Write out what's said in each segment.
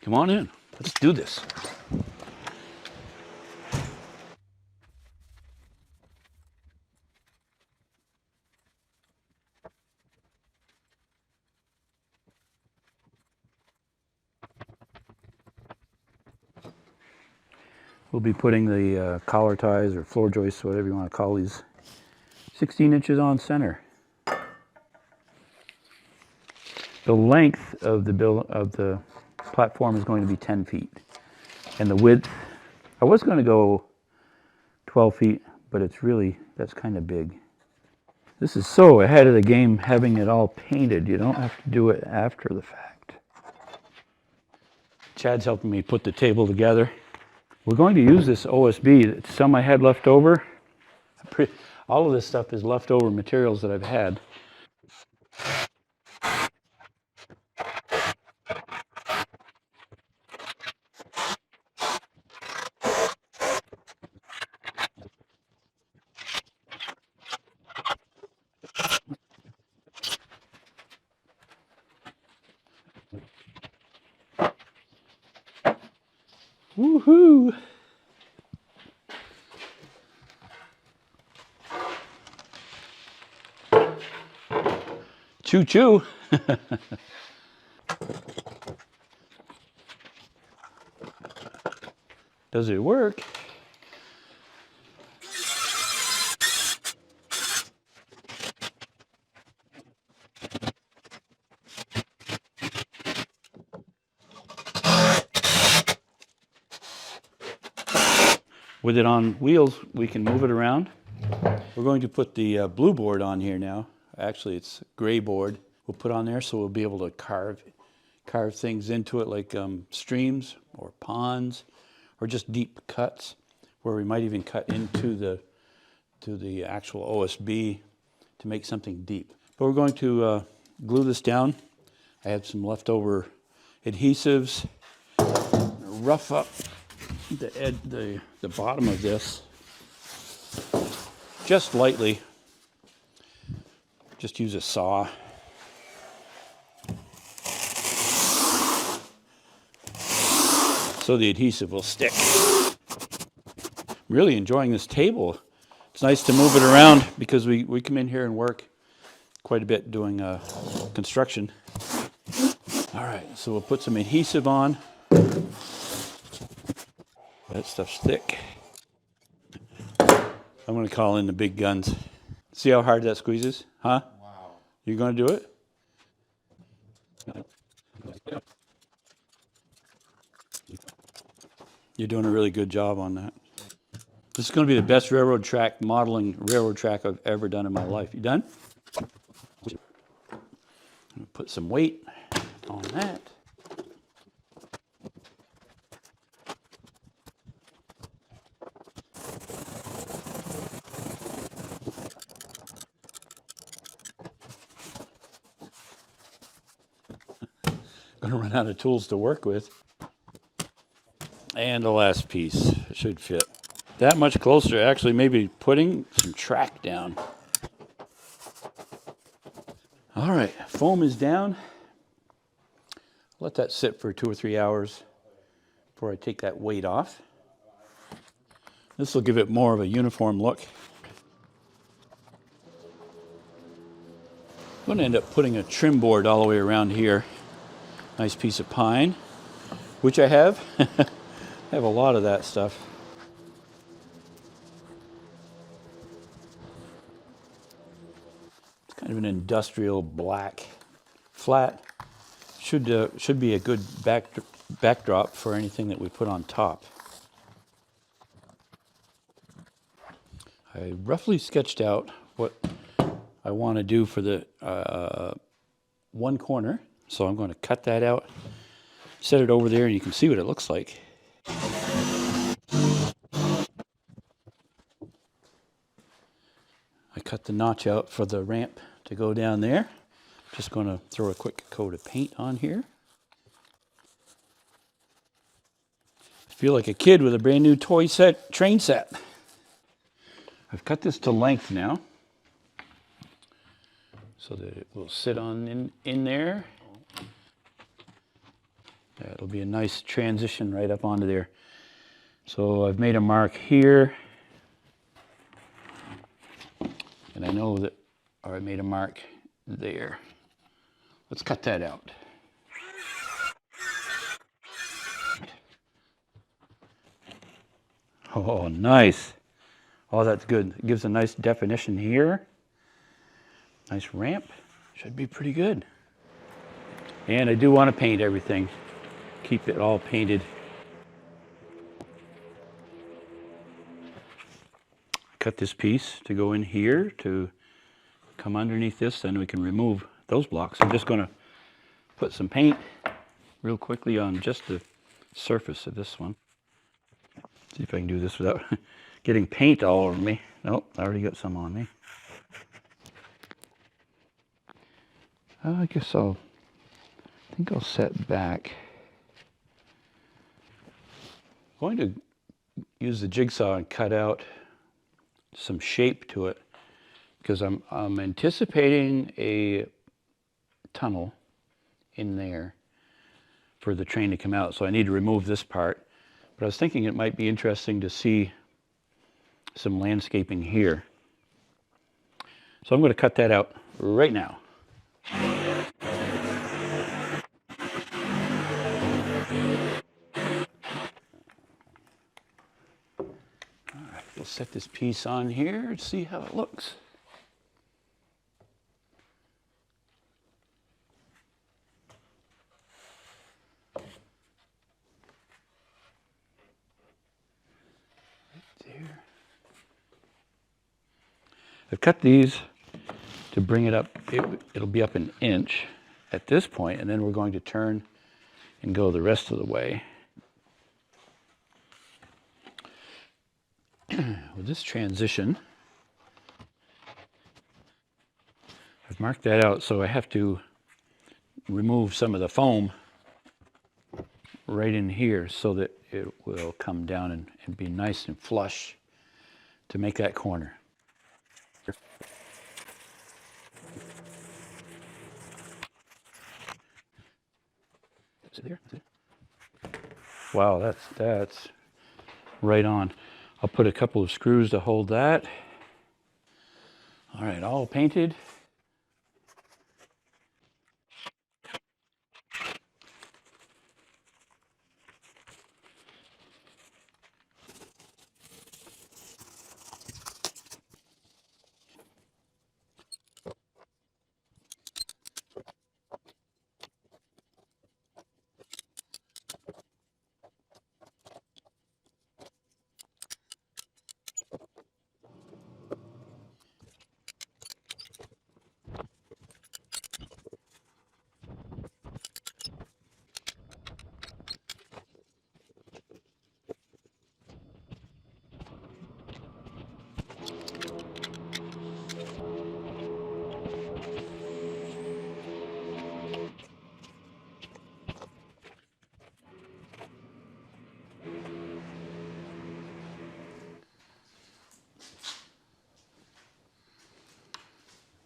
Come on in. Let's do this. We'll be putting the collar ties or floor joists, whatever you want to call these, 16 inches on center. The length of the platform is going to be 10 feet. And the width, I was going to go 12 feet, but that's kind of big. This is so ahead of the game having it all painted. You don't have to do it after the fact. Chad's helping me put the table together. We're going to use this OSB. Some I had left over. All of this stuff is leftover materials that I've had. Woohoo! Choo choo! Does it work? With it on wheels, we can move it around. We're going to put the blue board on here now. Actually, it's gray board. We'll put on there so we'll be able to carve things into it, like streams or ponds, or just deep cuts, where we might even cut into the actual OSB to make something deep. But we're going to glue this down. I have some leftover adhesives. Rough up the bottom of this just lightly. Just use a saw. So the adhesive will stick. I'm really enjoying this table. It's nice to move it around because we come in here and work quite a bit doing construction. All right, so we'll put some adhesive on. That stuff's thick. I'm going to call in the big guns. See how hard that squeezes? Huh? Wow. You going to do it? You're doing a really good job on that. This is going to be the best modeling railroad track I've ever done in my life. You done? Put some weight on that. Gonna run out of tools to work with. And the last piece should fit. That much closer, actually, maybe putting some track down. All right, foam is down. Let that sit for 2 or 3 hours before I take that weight off. This will give it more of a uniform look. I'm going to end up putting a trim board all the way around here. Nice piece of pine, which I have. I have a lot of that stuff. It's kind of an industrial black flat. Should be a good backdrop for anything that we put on top. I roughly sketched out what I want to do for the one corner. So I'm going to cut that out, set it over there, and you can see what it looks like. I cut the notch out for the ramp to go down there. Just going to throw a quick coat of paint on here. I feel like a kid with a brand new train set. I've cut this to length now so that it will sit on in there. it'll be a nice transition right up onto there. So I've made a mark here, and I know that, or I made a mark there. Let's cut that out. Oh, nice. Oh, that's good. It gives a nice definition here. Nice ramp. Should be pretty good. And I do want to paint everything. Keep it all painted. Cut this piece to go in here to come underneath this, then we can remove those blocks. I'm just going to put some paint real quickly on just the surface of this one. See if I can do this without getting paint all over me. Nope, I already got some on me. I think I'll set back. I'm going to use the jigsaw and cut out some shape to it because I'm anticipating a tunnel in there for the train to come out. So I need to remove this part. But I was thinking it might be interesting to see some landscaping here. So I'm going to cut that out right now. We'll set this piece on here and see how it looks. Right there. I've cut these to bring it up. It'll be up an inch at this point, and then we're going to turn and go the rest of the way. With this transition, I've marked that out, so I have to remove some of the foam right in here so that it will come down and be nice and flush to make that corner. Is it there? Is it? Wow, that's right on. I'll put a couple of screws to hold that. All right, all painted.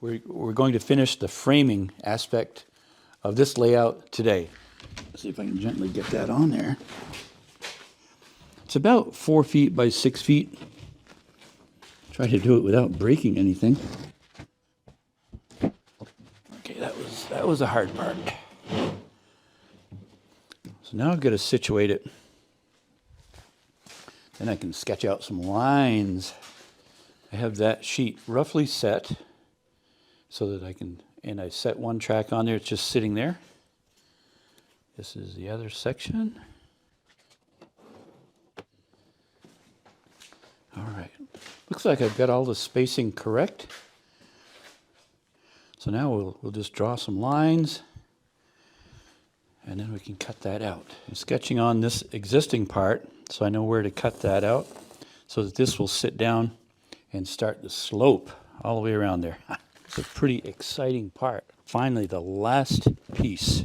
We're going to finish the framing aspect of this layout today. Let's see if I can gently get that on there. It's about 4 feet by 6 feet. Try to do it without breaking anything. Okay, that was the hard part. So now I've got to situate it. Then I can sketch out some lines. I have that sheet roughly set so that I can, and I set one track on there, it's just sitting there. This is the other section. All right, looks like I've got all the spacing correct. So now we'll just draw some lines and then we can cut that out. I'm sketching on this existing part so I know where to cut that out so that this will sit down and start the slope all the way around there. It's a pretty exciting part. Finally, the last piece.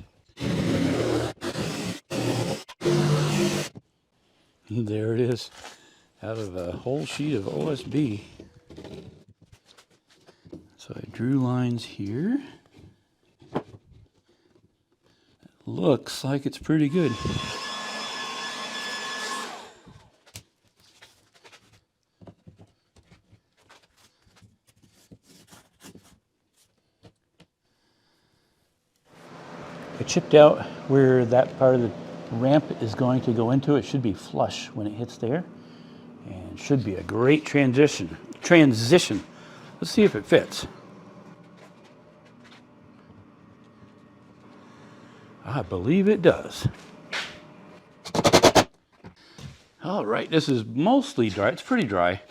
There it is, out of a whole sheet of OSB. So I drew lines here. That Looks like it's pretty good. I chipped out where that part of the ramp is going to go into. It should be flush when it hits there, and should be a great transition. Let's see if it fits. I believe it does. All right, this is mostly dry. It's pretty dry.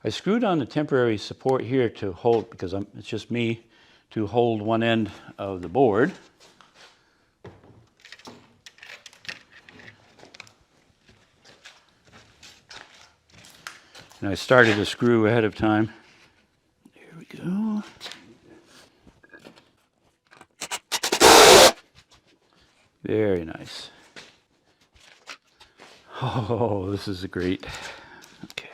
I screwed on the temporary support here to hold, because it's just me, to hold one end of the board. And I started to screw ahead of time. There we go. Very nice. Oh, this is great. Okay.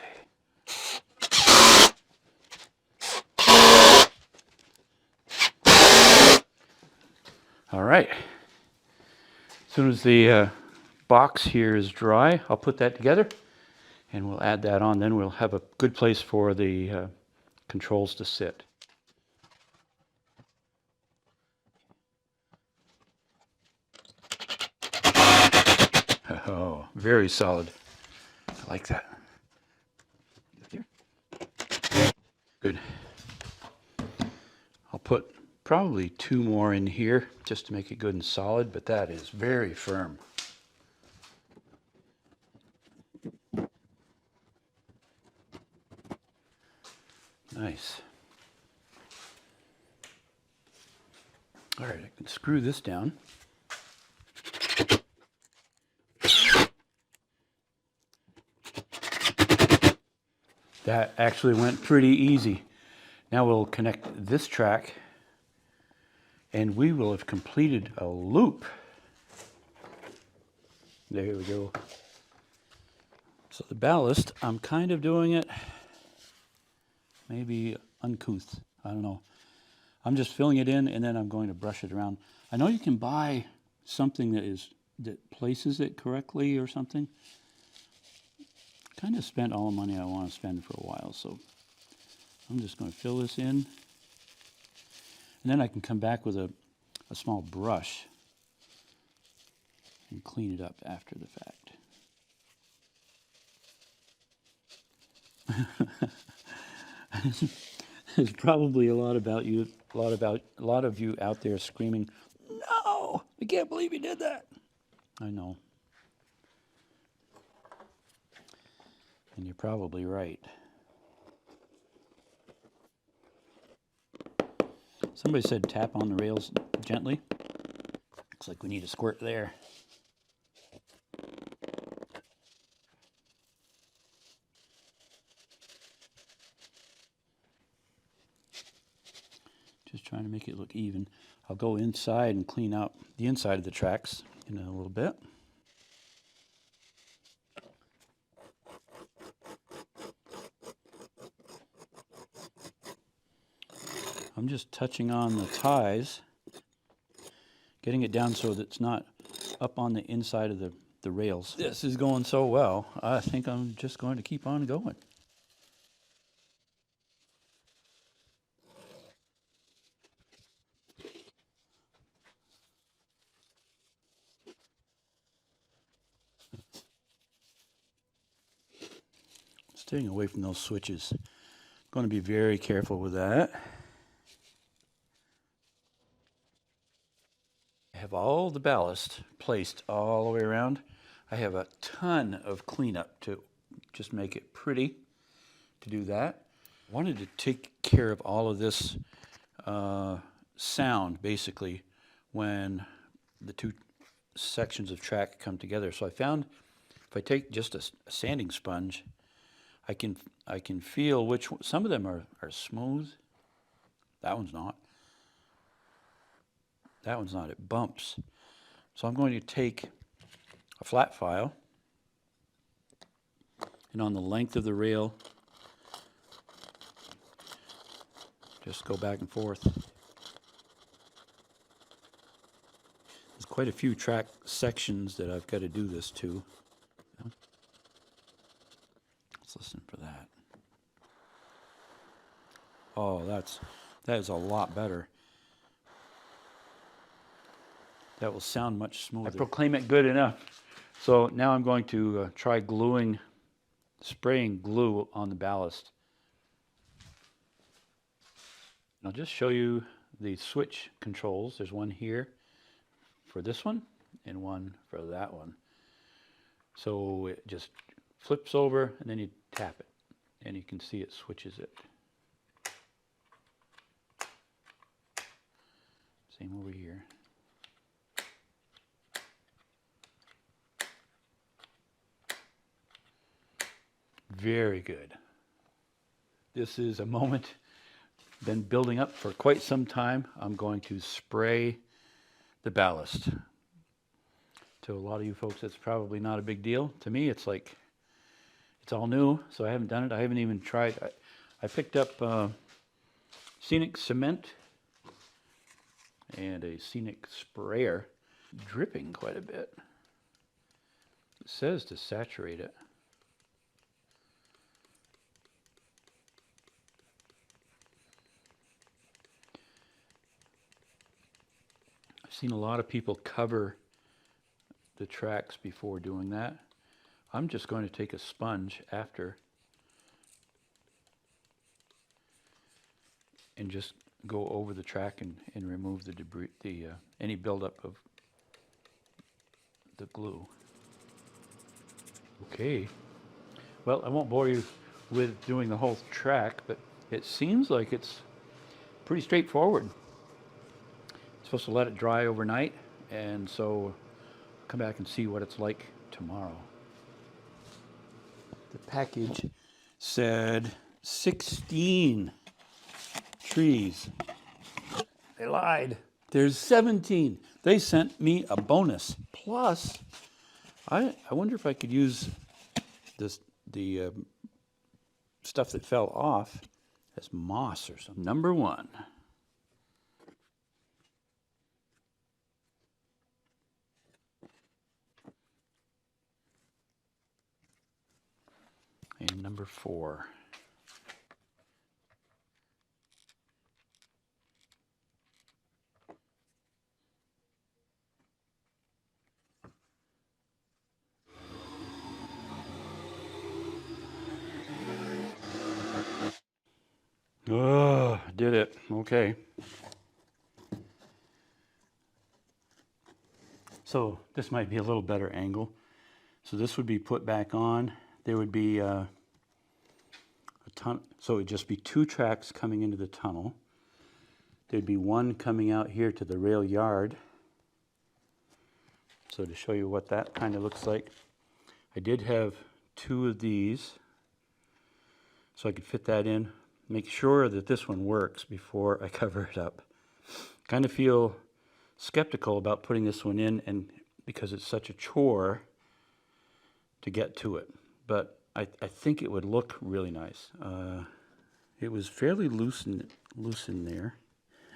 All right. As soon as the box here is dry, I'll put that together and we'll add that on. Then we'll have a good place for the controls to sit. Oh, very solid. I like that. Good. I'll put probably 2 more in here just to make it good and solid, but that is very firm. Nice. All right, I can screw this down. That actually went pretty easy. Now we'll connect this track and we will have completed a loop. There we go. So the ballast, I'm kind of doing it maybe uncouth. I don't know. I'm just filling it in and then I'm going to brush it around. I know you can buy something that places it correctly or something. Kind of spent all the money I want to spend for a while, so I'm just going to fill this in. And then I can come back with a small brush and clean it up after the fact. There's probably a lot of you out there screaming, "No, I can't believe you did that." I know. And you're probably right. Somebody said tap on the rails gently. Looks like we need a squirt there. Just trying to make it look even. I'll go inside and clean out the inside of the tracks in a little bit. I'm just touching on the ties, getting it down so that it's not up on the inside of the rails. This is going so well, I think I'm just going to keep on going. Staying away from those switches. Going to be very careful with that. I have all the ballast placed all the way around. I have a ton of cleanup to just make it pretty to do that. I wanted to take care of all of this sound basically when the two sections of track come together. So I found if I take just a sanding sponge, I can feel which some of them are smooth. That one's not. That one's not. It bumps. So I'm going to take a flat file and on the length of the rail, just go back and forth. As quite a few track sections that I've got to do this to. Let's listen for that. Oh, that is a lot better. That will sound much smoother. I proclaim it good enough. So now I'm going to try spraying glue on the ballast. I'll just show you the switch controls. There's one here for this one and one for that one. So it just flips over and then you tap it and you can see it switches it. Same over here. Very good. This is a moment been building up for quite some time. I'm going to spray the ballast. To a lot of you folks, it's probably not a big deal. To me, it's like, it's all new, so I haven't done it. I haven't even tried. I picked up Scenic Cement and a Scenic Sprayer, dripping quite a bit. It says to saturate it. I've seen a lot of people cover the tracks before doing that. I'm just going to take a sponge after and just go over the track and remove the debris, any buildup of the glue. Okay. Well, I won't bore you with doing the whole track, but it seems like it's pretty straightforward. Supposed to let it dry overnight, and so come back and see what it's like tomorrow. The package said 16 trees. They lied. There's 17. They sent me a bonus. Plus, I wonder if I could use the stuff that fell off as moss or something. Number 1. And number 4. Oh, did it. Okay. So this might be a little better angle. So this would be put back on. There would be a ton. So it would just be 2 tracks coming into the tunnel. There'd be one coming out here to the rail yard. So to show you what that kind of looks like, I did have 2 of these, so I could fit that in. Make sure that this one works before I cover it up. Kind of feel skeptical about putting this one in, and because it's such a chore to get to it. But I think it would look really nice. It was fairly loose in there.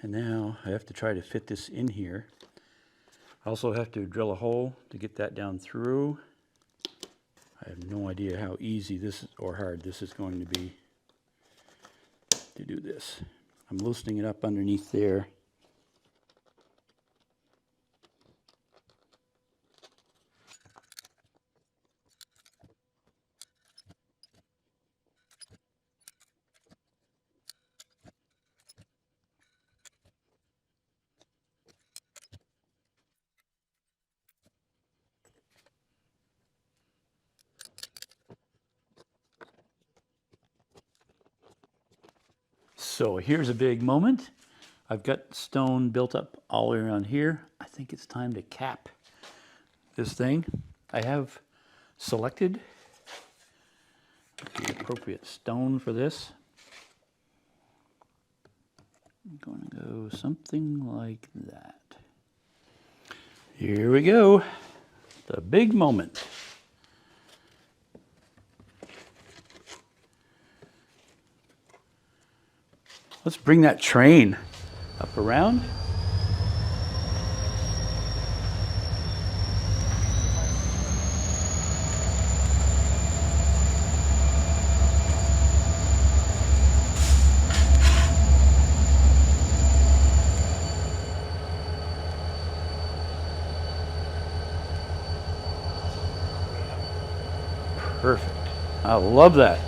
And now I have to try to fit this in here. I also have to drill a hole to get that down through. I have no idea how easy this or hard this is going to be to do this. I'm loosening it up underneath there. So here's a big moment. I've got stone built up all around here. I think it's time to cap this thing. I have selected the appropriate stone for this. I'm going to go something like that. Here we go. The big moment. Let's bring that train up around. Perfect. I love that.